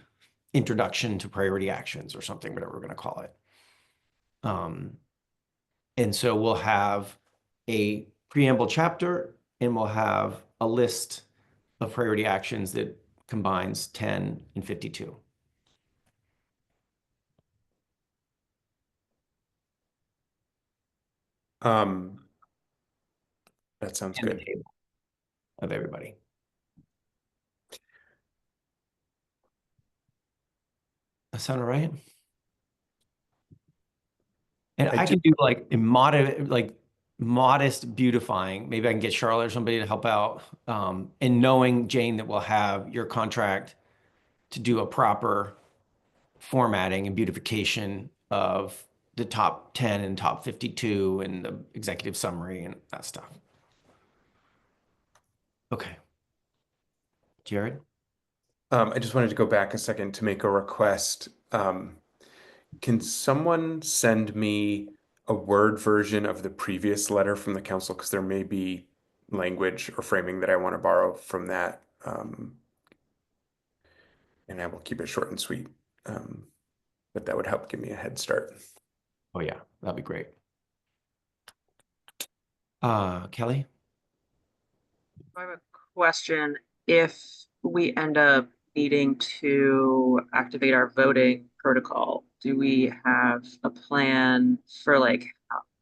Speaker 2: introduction to priority actions or something, whatever we're going to call it. And so we'll have a preamble chapter, and we'll have a list of priority actions that combines 10 and 52.
Speaker 4: That sounds
Speaker 2: And the
Speaker 4: good.
Speaker 2: table of everybody. That sound all right? And I can do like a modest beautifying. Maybe I can get Charlotte or somebody to help out. And knowing, Jane, that we'll have your contract to do a proper formatting and beautification of the top 10 and top 52 and the executive summary and that stuff. Okay. Jared?
Speaker 4: I just wanted to go back a second to make a request. Can someone send me a Word version of the previous letter from the council? Because there may be language or framing that I want to borrow from that. And I will keep it short and sweet. But that would help give me a head start.
Speaker 2: Oh yeah, that'd be great. Kelly?
Speaker 7: I have a question. If we end up needing to activate our voting protocol, do we have a plan for like,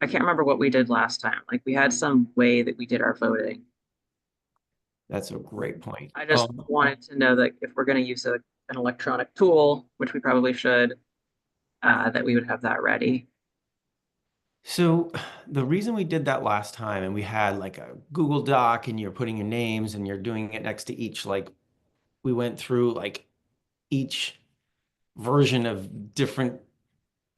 Speaker 7: I can't remember what we did last time. Like we had some way that we did our voting.
Speaker 2: That's a great point.
Speaker 7: I just wanted to know that if we're going to use an electronic tool, which we probably should, that we would have that ready.
Speaker 2: So the reason we did that last time, and we had like a Google Doc, and you're putting your names and you're doing it next to each, like we went through like each version of different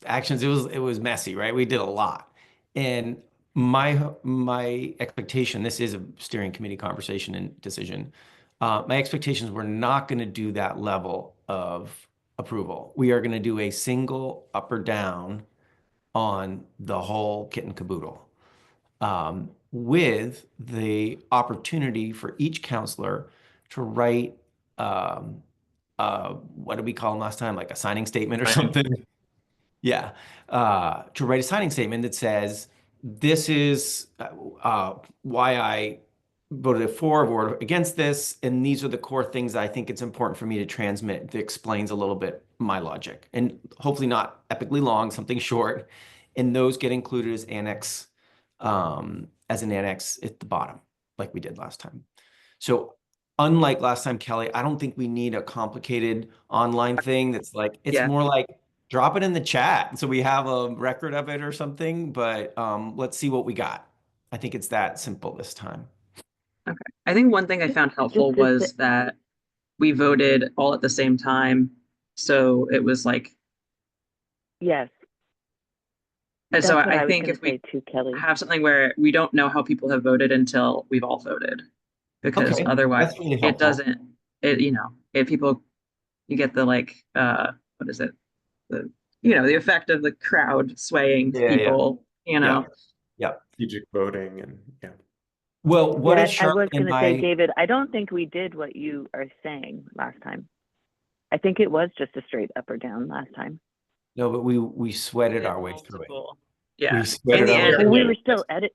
Speaker 2: actions. It was messy, right? We did a lot. And my expectation, this is a steering committee conversation and decision. My expectations were not going to do that level of approval. We are going to do a single up or down on the whole kit and caboodle, with the opportunity for each counselor to write, what did we call them last time? Like a signing statement or something. Yeah. To write a signing statement that says, this is why I voted for or against this, and these are the core things I think it's important for me to transmit that explains a little bit my logic, and hopefully not epically long, something short, and those get included as an annex at the bottom, like we did last time. So unlike last time, Kelly, I don't think we need a complicated online thing that's like, it's
Speaker 7: Yeah.
Speaker 2: more like drop it in the chat so we have a record of it or something, but let's see what we got. I think it's that simple this time.
Speaker 7: Okay. I think one thing I found helpful was that we voted all at the same time. So it was like,
Speaker 1: Yes.
Speaker 7: and so
Speaker 1: That's what
Speaker 7: I
Speaker 1: I was
Speaker 7: think
Speaker 1: going
Speaker 7: if
Speaker 1: to say
Speaker 7: we
Speaker 1: too, Kelly.
Speaker 7: have something where we don't know how people have voted until we've all voted, because
Speaker 2: Okay,
Speaker 7: otherwise
Speaker 2: that's really
Speaker 7: it
Speaker 2: helpful.
Speaker 7: doesn't, if people, you get the like, what is it? The, the effect of the crowd swaying
Speaker 2: Yeah, yeah.
Speaker 7: people,
Speaker 2: Yeah.
Speaker 4: Strategic voting and yeah.
Speaker 2: Well, what
Speaker 1: Yeah,
Speaker 2: is
Speaker 1: I was
Speaker 2: Charlotte and
Speaker 1: going to say, David, I don't think we did what you are saying last time. I think it was just a straight up or down last time.
Speaker 2: No, but we sweated our way through it.
Speaker 7: multiple. Yeah.
Speaker 2: We sweated
Speaker 7: In the
Speaker 2: our way
Speaker 7: end,
Speaker 2: through
Speaker 1: Well, we
Speaker 2: it.
Speaker 1: were still at it.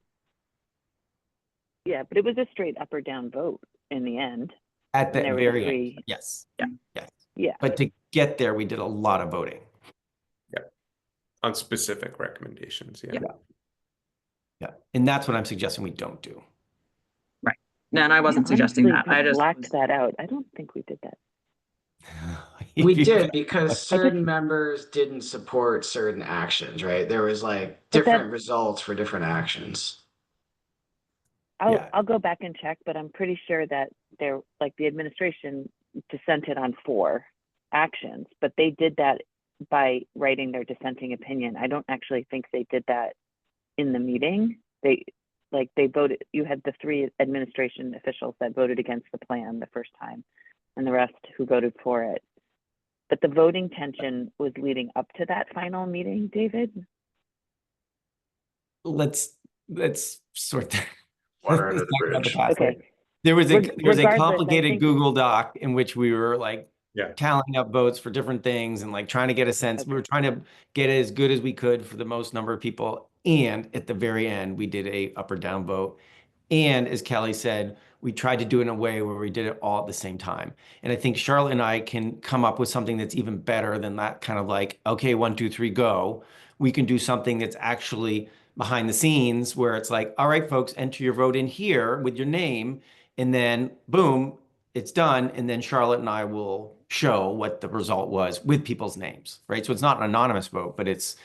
Speaker 1: Yeah, but it was a straight up or down vote in the end.
Speaker 2: At the
Speaker 1: And there were
Speaker 2: very
Speaker 1: three.
Speaker 2: end. Yes.
Speaker 7: Yeah.
Speaker 2: Yes.
Speaker 1: Yeah.
Speaker 2: But to get there, we did a lot of voting.
Speaker 4: On specific recommendations. Yeah.
Speaker 2: Yeah. And that's what I'm suggesting we don't do.
Speaker 7: right. No, and I wasn't
Speaker 1: I
Speaker 7: suggesting that.
Speaker 1: honestly
Speaker 7: I just
Speaker 1: blacked that out. I don't think we did that.
Speaker 6: We did because certain members didn't support certain actions, right? There was like
Speaker 1: But
Speaker 6: different results for different actions.
Speaker 1: I'll go back and check, but I'm pretty sure that the administration dissented on 4 actions, but they did that by writing their dissenting opinion. I don't actually think they did that in the meeting. They voted, you had the 3 administration officials that voted against the plan the first time and the rest who voted for it. But the voting tension was leading up to that final meeting, David.
Speaker 2: Let's sort that.
Speaker 4: Water
Speaker 2: Let's
Speaker 4: under the
Speaker 2: talk about the
Speaker 4: bridge.
Speaker 2: past.
Speaker 1: Okay.
Speaker 2: There was a
Speaker 1: Regardless, I
Speaker 2: complicated
Speaker 1: think-
Speaker 2: Google Doc in which we were like
Speaker 4: Yeah.
Speaker 2: tallying up votes for different things and like trying to get a sense.
Speaker 1: Okay.
Speaker 2: We were trying to get it as good as we could for the most number of people. And at the very end, we did a up or down vote. And as Kelly said, we tried to do it in a way where we did it all at the same time. And I think Charlotte and I can come up with something that's even better than that kind of like, okay, 1, 2, 3, go. We can do something that's actually behind the scenes where it's like, all right, folks, enter your vote in here with your name. And then boom, it's done. And then Charlotte and I will show what the result was with people's names, right? So it's not an anonymous vote, but it's,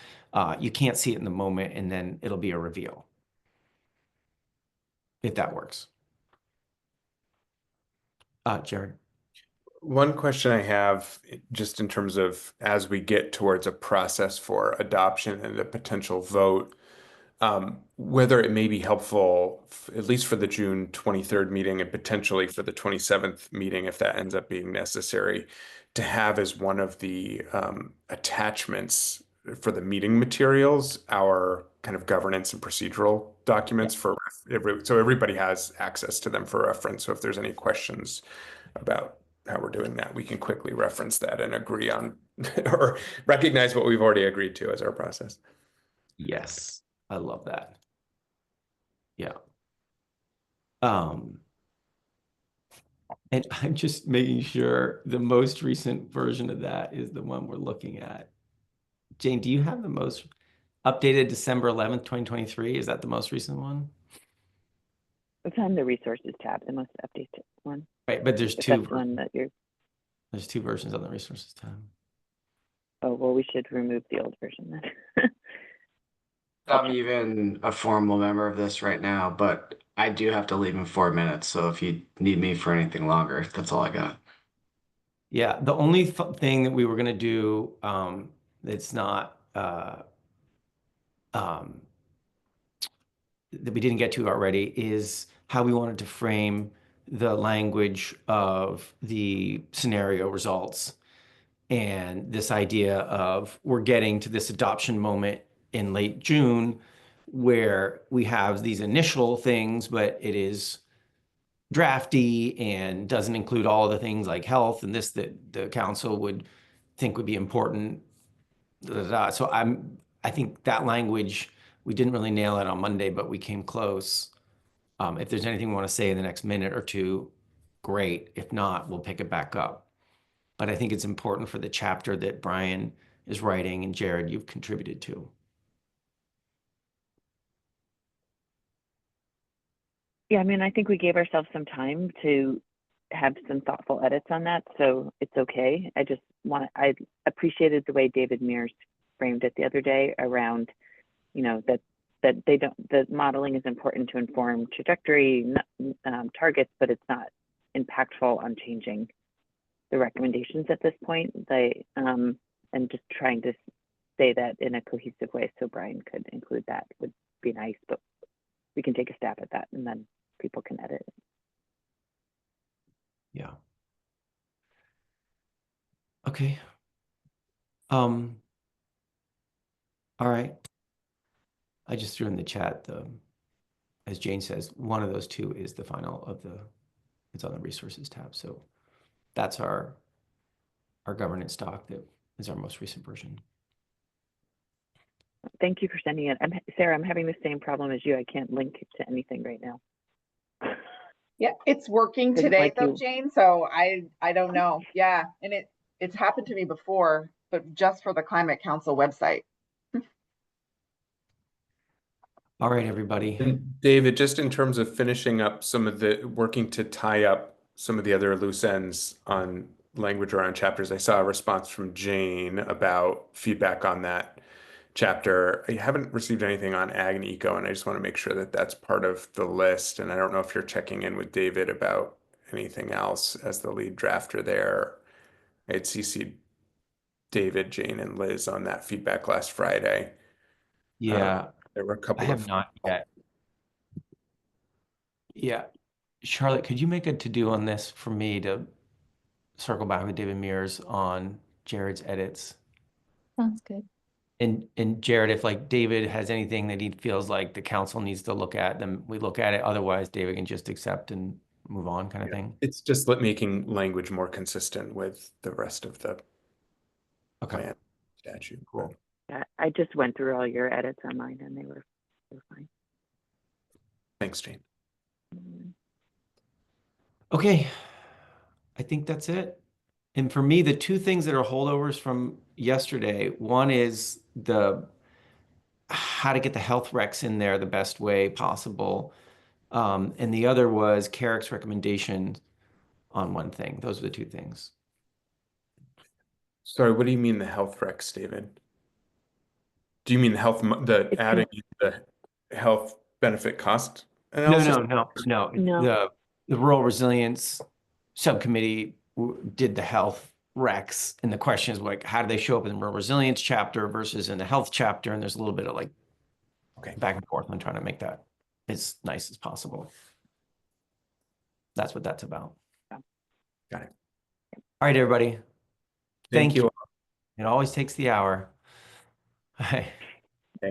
Speaker 2: you can't see it in the moment and then it'll be a reveal. If that works. Jared.
Speaker 4: One question I have, just in terms of as we get towards a process for adoption and a potential vote, whether it may be helpful, at least for the June 23rd meeting and potentially for the 27th meeting, if that ends up being necessary, to have as one of the attachments for the meeting materials, our kind of governance and procedural documents so everybody has access to them for reference. So if there's any questions about how we're doing that, we can quickly reference that and agree on or recognize what we've already agreed to as our process.
Speaker 2: Yes, I love that. Yeah. And I'm just making sure the most recent version of that is the one we're looking at. Jane, do you have the most updated December 11th, 2023? Is that the most recent one?
Speaker 1: It's on the resources tab, the most updated one.
Speaker 2: Right, but there's
Speaker 1: If
Speaker 2: two.
Speaker 1: that's the one that you're.
Speaker 2: There's 2 versions on the resources tab.
Speaker 1: Oh, well, we should remove the old version then.
Speaker 6: I'm even a formal member of this right now, but I do have to leave in 4 minutes. So if you need me for anything longer, that's all I got.
Speaker 2: Yeah, the only thing that we were going to do that's not that we didn't get to already is how we wanted to frame the language of the scenario results and this idea of we're getting to this adoption moment in late June where we have these initial things, but it is drafty and doesn't include all of the things like health and this that the council would think would be important. So I think that language, we didn't really nail it on Monday, but we came close. If there's anything we want to say in the next minute or two, great. If not, we'll pick it back up. But I think it's important for the chapter that Brian is writing and Jared, you've contributed to.
Speaker 1: Yeah, I mean, I think we gave ourselves some time to have some thoughtful edits on that, so it's okay. I appreciated the way David Mears framed it the other day around, that the modeling is important to inform trajectory, targets, but it's not impactful on changing the recommendations at this point. And just trying to say that in a cohesive way so Brian could include that would be nice, but we can take a stab at that and then people can edit.
Speaker 2: Yeah. Okay. All right. I just threw in the chat, as Jane says, one of those two is the final of it's on the resources tab. So that's our governance doc that is our most recent version.
Speaker 1: Thank you for sending it. Sarah, I'm having the same problem as you. I can't link to anything right now.
Speaker 5: Yeah, it's working
Speaker 1: Didn't
Speaker 5: today
Speaker 1: like
Speaker 5: though,
Speaker 1: you.
Speaker 5: Jane, so I don't know. Yeah, and it's happened to me before, but just for the Climate Council website.
Speaker 2: All right, everybody.
Speaker 4: And David, just in terms of finishing up some of the working to tie up some of the other loose ends on language around chapters, I saw a response from Jane about feedback on that chapter. I haven't received anything on ag and eco, and I just want to make sure that that's part of the list. And I don't know if you're checking in with David about anything else as the lead drafter there. I had CC'd David, Jane, and Liz on that feedback last Friday.
Speaker 2: Yeah,
Speaker 4: There were a
Speaker 2: I
Speaker 4: couple
Speaker 2: have
Speaker 4: of
Speaker 2: not yet. Yeah. Charlotte, could you make a to-do on this for me to circle back with David Mears on Jared's edits?
Speaker 8: Sounds good.
Speaker 2: And Jared, if like David has anything that he feels like the council needs to look at, then we look at it. Otherwise, David can just accept and move on, kind of thing.
Speaker 4: It's just making language more consistent with the rest of the
Speaker 2: Okay.
Speaker 4: plan statute.
Speaker 2: Cool.
Speaker 1: Yeah, I just went through all your edits on mine and they were fine.
Speaker 4: Thanks, Jane.
Speaker 2: Okay. I think that's it. And for me, the two things that are holdovers from yesterday, one is how to get the health recs in there the best way possible. And the other was Carrick's recommendation on one thing. Those are the two things.
Speaker 4: Sorry, what do you mean the health recs, David? Do you mean the adding the health benefit cost analysis?
Speaker 2: No. The rural resilience subcommittee did the health recs, and the question is like, how do they show up in the rural resilience chapter versus in the health chapter? And there's a little bit of like back and forth on trying to make that as nice as possible. That's what that's about.
Speaker 4: Got it.
Speaker 2: All right, everybody.
Speaker 4: Thank you.
Speaker 2: It always takes the hour. All right.